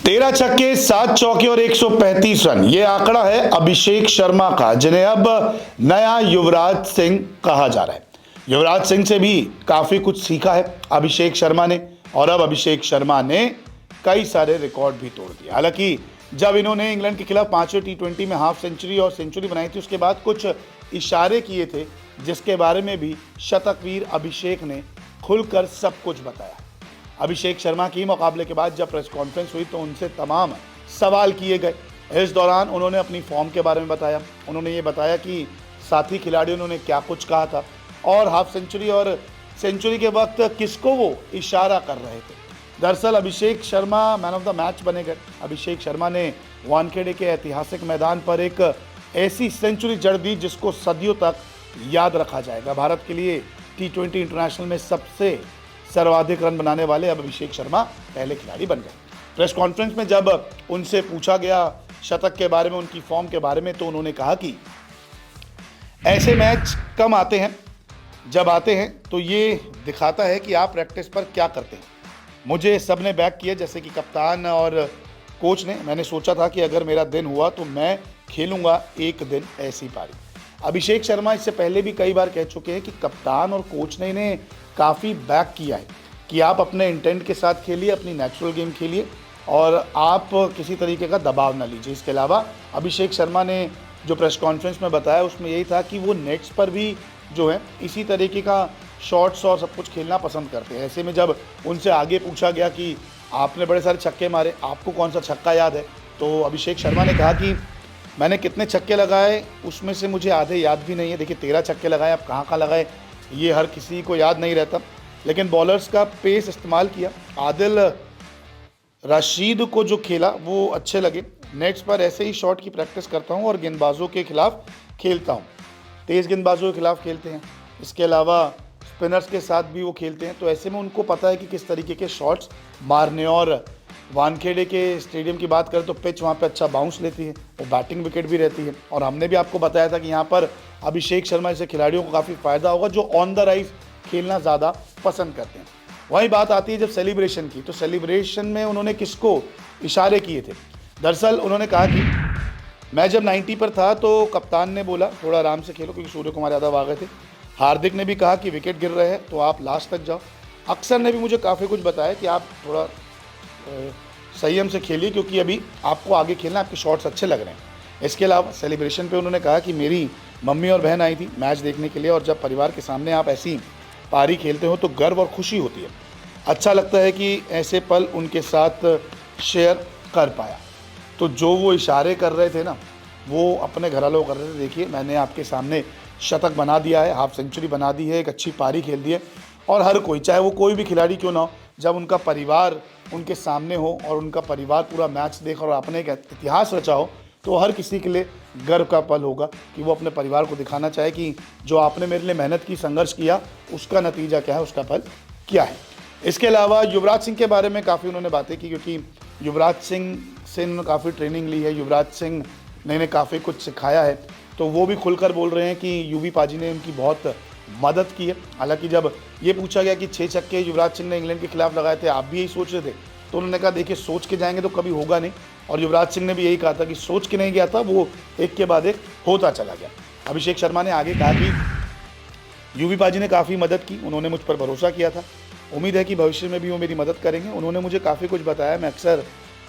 13 छक्के 7 चौके और 135 रन, ये आंकड़ा है अभिषेक शर्मा का, जिन्हें अब नया युवराज सिंह कहा जा रहा है। युवराज सिंह से भी काफी कुछ सीखा है अभिषेक शर्मा ने, और अब अभिषेक शर्मा ने कई सारे रिकॉर्ड भी तोड़ दिए। हालांकि जब इन्होंने इंग्लैंड के खिलाफ 5वें टी20 में हाफ सेंचुरी और सेंचुरी बनाई थी, उसके बाद कुछ इशारे किए थे जिसके बारे में भी शतकवीर अभिषेक ने खुलकर सब कुछ बताया। अभिषेक शर्मा की मुकाबले के बाद जब प्रेस कॉन्फ्रेंस हुई तो उनसे तमाम सवाल किए गए। इस दौरान उन्होंने अपनी फॉर्म के बारे में बताया। उन्होंने ये बताया कि साथी खिलाड़ियों ने क्या कुछ कहा था और हाफ सेंचुरी और सेंचुरी के वक्त किसको वो इशारा कर रहे थे। दरअसल Abhishek Sharma man of the match बने गए। अभिषेक शर्मा ने वानखेड़े के ऐतिहासिक मैदान पर एक ऐसी सेंचुरी जड़ दी जिसको सदियों तक याद रखा जाएगा। भारत के लिए टी20 इंटरनेशनल में सबसे सर्वाधिक रन बनाने वाले अब अभिषेक शर्मा पहले खिलाड़ी बन गए। प्रेस कॉन्फ्रेंस में जब उनसे पूछा गया शतक के बारे में, उनकी फॉर्म के बारे में, तो उन्होंने कहा कि ऐसे मैच कम आते हैं, जब आते हैं तो ये दिखाता है कि आप प्रैक्टिस पर क्या करते हैं। मुझे सबने बैक किया, जैसे कि कप्तान और कोच ने। मैंने सोचा था कि अगर मेरा दिन हुआ तो मैं खेलूंगा एक दिन ऐसी पारी। अभिषेक शर्मा इससे पहले भी कई बार कह चुके हैं कि कप्तान और कोच ने इन्हें काफ़ी बैक किया है कि आप अपने इंटेंट के साथ खेलिए, अपनी नेचुरल गेम खेलिए और आप किसी तरीके का दबाव ना लीजिए। इसके अलावा अभिषेक शर्मा ने जो प्रेस कॉन्फ्रेंस में बताया उसमें यही था कि वो नेट्स पर भी जो है इसी तरीके का शॉट्स और सब कुछ खेलना पसंद करते हैं। ऐसे में जब उनसे आगे पूछा गया कि आपने बड़े सारे छक्के मारे, आपको कौन सा छक्का याद है, तो अभिषेक शर्मा ने कहा कि मैंने कितने छक्के लगाए उसमें से मुझे आधे याद भी नहीं है। देखिए 13 छक्के लगाए, आप कहाँ लगाए ये हर किसी को याद नहीं रहता, लेकिन बॉलर्स का पेस इस्तेमाल किया। आदिल रशीद को जो खेला वो अच्छे लगे। नेट्स पर ऐसे ही शॉट की प्रैक्टिस करता हूँ और गेंदबाजों के खिलाफ खेलता हूँ। तेज़ गेंदबाजों के खिलाफ खेलते हैं, इसके अलावा स्पिनर्स के साथ भी वो खेलते हैं, तो ऐसे में उनको पता है कि किस तरीके के शॉट्स मारने। और वानखेड़े के स्टेडियम की बात करें तो पिच वहाँ पे अच्छा बाउंस लेती है, वो बैटिंग विकेट भी रहती है। और हमने भी आपको बताया था कि यहाँ पर अभिषेक शर्मा जैसे खिलाड़ियों को काफ़ी फ़ायदा होगा जो ऑन द राइज खेलना ज़्यादा पसंद करते हैं। वही बात आती है जब सेलिब्रेशन की, तो सेलिब्रेशन में उन्होंने किसको इशारे किए थे। दरअसल उन्होंने कहा कि मैं जब 90 पर था तो कप्तान ने बोला थोड़ा आराम से खेलो क्योंकि सूर्य कुमार यादव आ गए थे। हार्दिक ने भी कहा कि विकेट गिर रहे हैं तो आप लास्ट तक जाओ। अक्सर ने भी मुझे काफ़ी कुछ बताया कि आप थोड़ा संयम से खेलिए क्योंकि अभी आपको आगे खेलना, आपके शॉट्स अच्छे लग रहे हैं। इसके अलावा सेलिब्रेशन पे उन्होंने कहा कि मेरी मम्मी और बहन आई थी मैच देखने के लिए और जब परिवार के सामने आप ऐसी पारी खेलते हो तो गर्व और खुशी होती है। अच्छा लगता है कि ऐसे पल उनके साथ शेयर कर पाया। तो जो वो इशारे कर रहे थे ना, वो अपने घरवालों कर रहे थे। देखिए मैंने आपके सामने शतक बना दिया है, हाफ सेंचुरी बना दी है, एक अच्छी पारी खेल दी है। और हर कोई, चाहे वो कोई भी खिलाड़ी क्यों ना हो, जब उनका परिवार उनके सामने हो और उनका परिवार पूरा मैच देख और अपने एक इतिहास रचा हो, तो हर किसी के लिए गर्व का पल होगा कि वो अपने परिवार को दिखाना चाहे कि जो आपने मेरे लिए मेहनत की, संघर्ष किया, उसका नतीजा क्या है, उसका फल क्या है। इसके अलावा युवराज सिंह के बारे में काफ़ी उन्होंने बातें की क्योंकि युवराज सिंह से उन्होंने काफ़ी ट्रेनिंग ली है, युवराज सिंह ने इन्हें काफ़ी कुछ सिखाया है, तो वो भी खुलकर बोल रहे हैं कि यूवी पाजी ने उनकी बहुत मदद की है। हालांकि जब ये पूछा गया कि 6 छक्के युवराज सिंह ने इंग्लैंड के खिलाफ लगाए थे, आप भी यही सोच रहे थे, तो उन्होंने कहा देखिए सोच के जाएंगे तो कभी होगा नहीं। और युवराज सिंह ने भी यही कहा था कि सोच के नहीं गया था, वो एक के बाद एक होता चला गया। अभिषेक शर्मा ने आगे कहा कि यूवी पाजी ने काफ़ी मदद की, उन्होंने मुझ पर भरोसा किया था, उम्मीद है कि भविष्य में भी वो मेरी मदद करेंगे। उन्होंने मुझे काफ़ी कुछ बताया, मैं अक्सर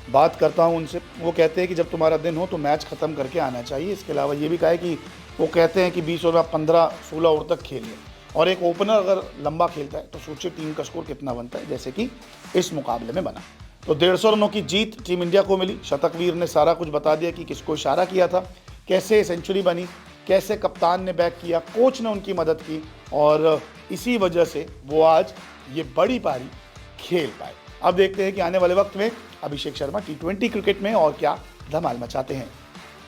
बात करता हूँ उनसे। वो कहते हैं कि जब तुम्हारा दिन हो तो मैच ख़त्म करके आना चाहिए। इसके अलावा ये भी कहा है कि वो कहते हैं कि 20 ओवर 15-16 ओवर तक खेलिए और एक ओपनर अगर लंबा खेलता है तो सोचिए टीम का स्कोर कितना बनता है, जैसे कि इस मुकाबले में बना। तो 150 रनों की जीत टीम इंडिया को मिली। शतकवीर ने सारा कुछ बता दिया कि किसको इशारा किया था, कैसे सेंचुरी बनी, कैसे कप्तान ने बैक किया, कोच ने उनकी मदद की और इसी वजह से वो आज ये बड़ी पारी खेल पाए। अब देखते हैं कि आने वाले वक्त में अभिषेक शर्मा टी20 क्रिकेट में और क्या धमाल मचाते हैं।